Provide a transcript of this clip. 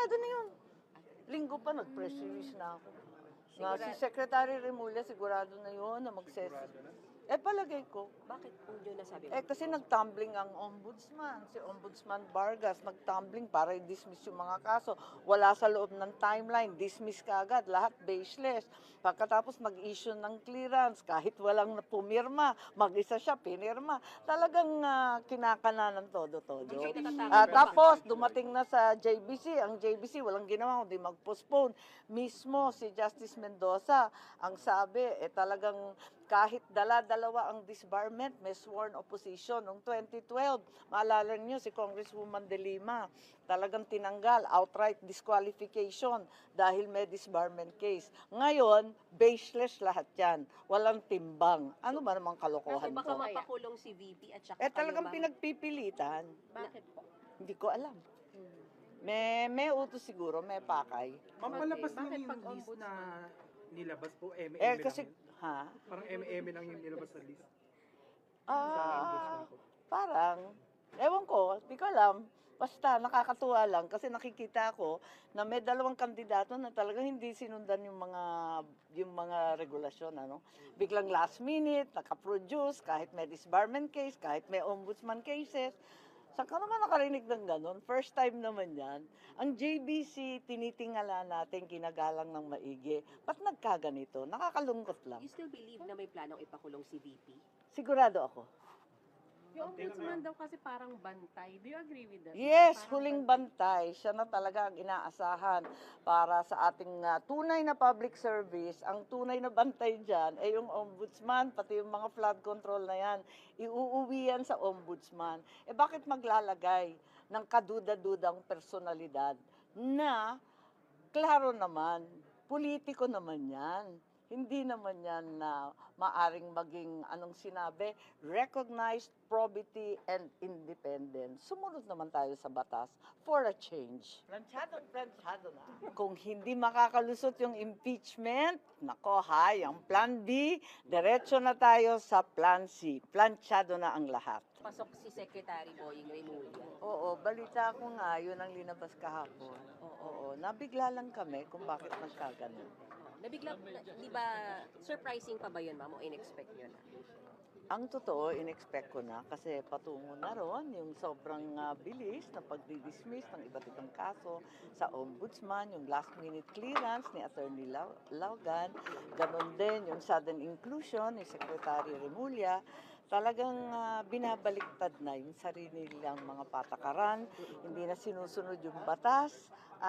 sigurado na yun. Linggo pa, nag-press release na ako. Na si Secretary Remulla, sigurado na yun na palagay ko. Bakit po yun nasabi mo? Kasi nagtumbling ang ombudsman, si Ombudsman Vargas, nagtumbling para i-dismiss yung mga kaso. Wala sa loob ng timeline, dismiss kaagad, lahat baseless. Pagkatapos mag-issue ng clearance, kahit walang pumirma, mag-isa siya, pinirma. Talagang kinakana ng todo-todo. Tapos dumating na sa JBC, ang JBC walang ginawa, kundi mag-postpone. Mismo si Justice Mendoza, ang sabi, talagang kahit dala-dalawa ang disbarment, may sworn opposition. Noong 2012, maalala niyo si Congresswoman De Lima, talagang tinanggal, outright disqualification dahil may disbarment case. Ngayon, baseless lahat yan. Walang timbang. Ano ba namang kalokohan baka to? mapakulong si VP at saka Talagang kayo, pinagpipilitan. Bakit po? Hindi ko alam. May utos siguro, may pakay. Ma'am, palabas lang Bakit yung pag list na nilabas po, Kasi, lang yun. Parang lang yung nilabas sa list. Parang, ewan ko, di ko alam. Basta nakakatuwa lang kasi nakikita ko na may dalawang kandidato na talagang hindi sinundan yung mga regulasyon, ano. Biglang last minute naka-produce kahit may disbarment case, kahit may ombudsman cases. Saan ka naman nakarinig ng ganun? First time naman yan. Ang JBC, tinitingala natin, kinagalang ng maigi. Ba't nagkaganito? Nakakalungkot lang. You still believe na may planong ipakulong si VP? Sigurado ako. Yung ombudsman daw kasi parang bantay. Do you agree with that? Yes, Parang huling bantay. Siya na talaga ang inaasahan para sa ating tunay na public service. Ang tunay na bantay dyan ay yung ombudsman, pati yung mga flood control na yan. Iuuwi yan sa ombudsman. Bakit maglalagay ng kaduda-dudang personalidad na, klaro naman, politiko naman yan. Hindi naman yan na maaring maging, anong sinabi, recognized probity and independence. Sumunod naman tayo sa batas for a change. Planchado na. Kung hindi makakalusot yung impeachment, nako hay, ang plan B, diretso na tayo sa plan C. Planchado na ang lahat. Pasok si Secretary Boying Remulla. Oo, balita ko nga, yun ang linabas kahapon. Oo, nabigla lang kami kung bakit nagkaganon. Nabigla, di ba, surprising pa ba yun, ma'am, o in-expect nyo na? Ang totoo, in-expect ko na kasi patungo na ron yung sobrang bilis na pagdi-dismiss ng iba't ibang kaso sa ombudsman, yung last minute clearance ni Attorney Laugan, ganon din yung sudden inclusion ni Secretary Remulla. Talagang binabaliktad na yung sarili nilang mga patakaran, hindi na sinusunod yung batas,